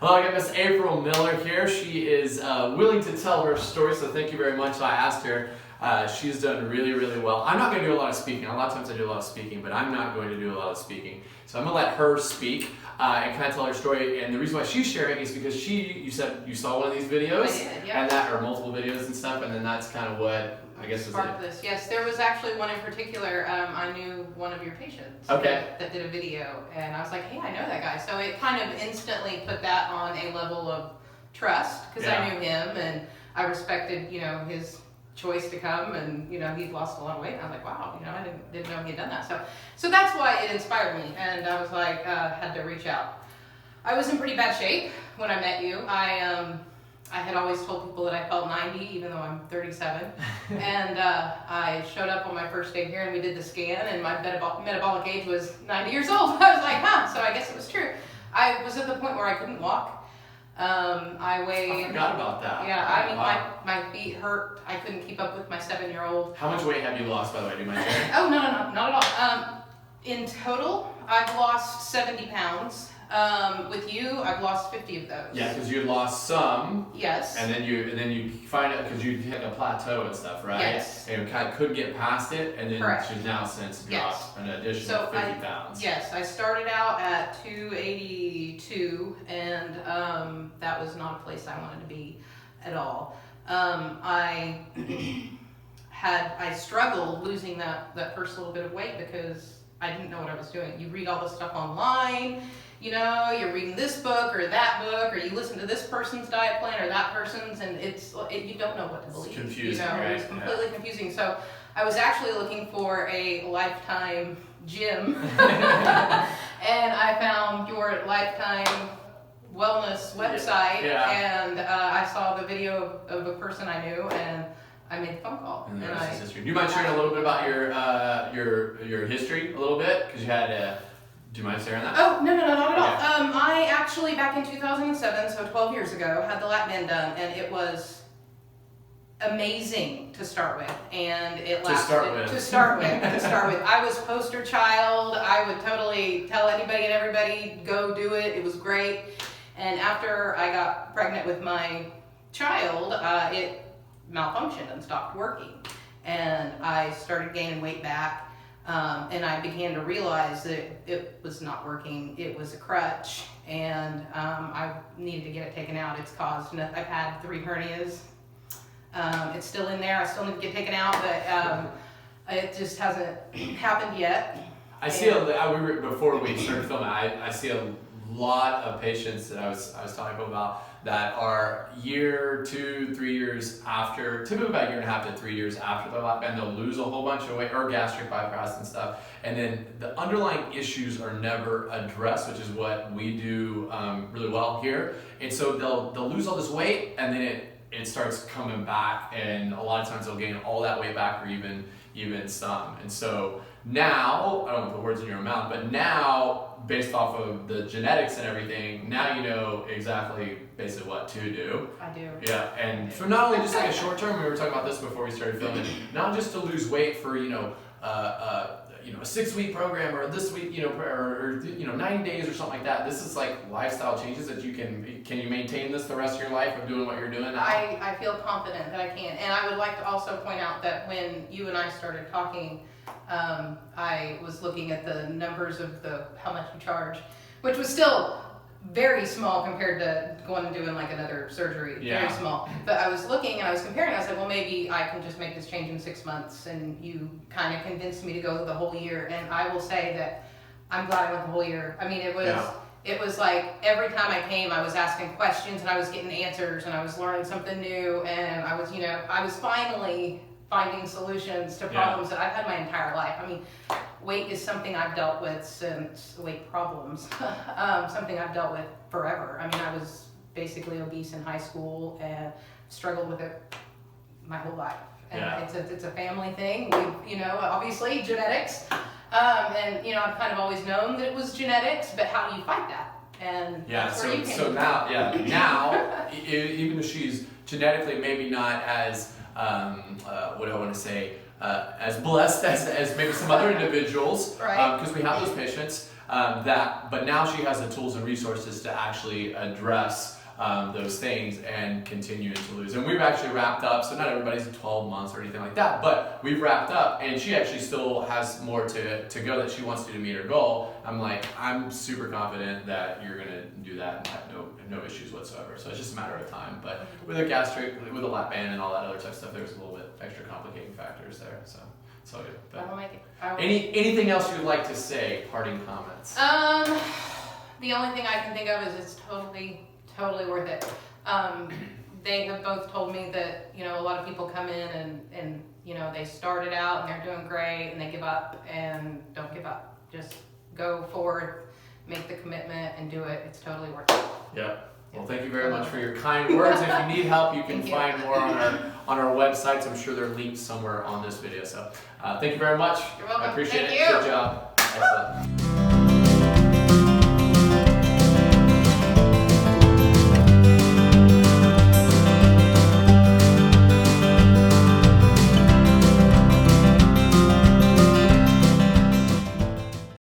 Hello, I got Miss April Miller here. She is willing to tell her story, so thank you very much. So I asked her. She's done really, really well. I'm not going to do a lot of speaking. A lot of times I do a lot of speaking, but I'm not going to do a lot of speaking. So I'm going to let her speak and kind of tell her story. And the reason why she's sharing is because you said you saw one of these videos, I did, yeah. or multiple videos and stuff, and then that's kind of what I guess was Sparked this. Yes, there was actually one in particular. I knew one of your patients that did a video, and I was like, hey, I know that guy. So it kind of instantly put that on a level of trust because I knew him and I respected, his choice to come, and he'd lost a lot of weight. And I was like, wow, I didn't know he had done that. So that's why it inspired me, and I was like, had to reach out. I was in pretty bad shape when I met you. I had always told people that I felt 90, even though I'm 37. And I showed up on my first day here, and we did the scan, and my metabolic age was 90 years old. I was like, so I guess it was true. I was at the point where I couldn't walk. I weighed... I forgot about that. Yeah, I mean, my feet hurt. I couldn't keep up with my 7-year-old. How much weight have you lost, by the way? Do you mind sharing? Oh, no, not at all. In total, I've lost 70 pounds. With you, I've lost 50 of those. Yeah, because you lost some. Yes. And then you find out because you hit a plateau and stuff, right? Yes. And you kind of couldn't get past it, and then Correct. she's now since dropped an additional 50 pounds. Yes, I started out at 282, and that was not a place I wanted to be at all. I struggled losing that first little bit of weight because I didn't know what I was doing. You read all this stuff online. You're reading this book or that book, or you listen to this person's diet plan or that person's, and you don't know what to believe. It's confusing, right? It was completely confusing. So I was actually looking for a Lifetime gym, and I found your Lifetime wellness website, and I saw the video of a person I knew, and I made the phone call. And the rest is history. Do you mind sharing a little bit about your history a little bit? Because you had do you mind sharing that? Oh, no, not at all. I actually, back in 2007, so 12 years ago, had the LapBand done, and it was amazing to start with. And it lasted... To start with. I was poster child. I would totally tell anybody and everybody, go do it. It was great. And after I got pregnant with my child, it malfunctioned and stopped working. And I started gaining weight back. And I began to realize that it was not working. It was a crutch, and I needed to get it taken out. It's caused, I've had 3 hernias. It's still in there. I still need to get taken out, but it just hasn't happened yet. I see before we started filming, I see a lot of patients that I was talking about that are 1, 2, 3 years after, typically about 1.5 years to 3 years after the LapBand, they'll lose a whole bunch of weight, or gastric bypass and stuff, and then the underlying issues are never addressed, which is what we do really well here. And so they'll lose all this weight, and then it starts coming back, and a lot of times they'll gain all that weight back, or even some. And so now, I don't want to put words in your mouth, but now, based off of the genetics and everything, now you know exactly basically what to do. I do. Yeah, and for not only just like a short term, we were talking about this before we started filming, not just to lose weight for a 6-week program, or this week, or 90 days or something like that. This is like lifestyle changes that you can you maintain this the rest of your life of doing what you're doing now? I feel confident that I can. And I would like to also point out that when you and I started talking, I was looking at the numbers of how much you charge, which was still very small compared to going and doing like another surgery. Very small. But I was looking and I was comparing. I said, well, maybe I can just make this change in 6 months. And you kind of convinced me to go the whole year. And I will say that I'm glad I went the whole year. I mean, it was like every time I came, I was asking questions and I was getting answers and I was learning something new. And I was finally finding solutions to problems that I've had my entire life. I mean, weight is something I've dealt with since, weight problems, something I've dealt with forever. I mean, I was basically obese in high school and struggled with it my whole life. And it's a family thing. Obviously genetics. And I've kind of always known that it was genetics, but how do you fight that? And now, even if she's genetically maybe not as what do I want to say, as blessed as maybe some other individuals, Right. because we have those patients but now she has the tools and resources to actually address those things and continue to lose. And we've actually wrapped up, so not everybody's 12 months or anything like that, but we've wrapped up, and she actually still has more to go that she wants to meet her goal. I'm super confident that you're gonna do that and have no issues whatsoever. So it's just a matter of time. But with a gastric, with a LapBand and all that other type of stuff, there's a little bit extra complicating factors there. So it's all good. But I'll make it. anything else you'd like to say? Parting comments. The only thing I can think of is it's totally worth it. They have both told me that, you know, a lot of people come in and you know, they started out and they're doing great and they give up, and don't give up. Just go forward, make the commitment and do it. It's totally worth it. Yeah. Well, thank you very much for your kind words. If you need help, you can find more on our websites. I'm sure they're linked somewhere on this video. So thank you very much. You're welcome. I appreciate Thank it. you. Good job. Excellent.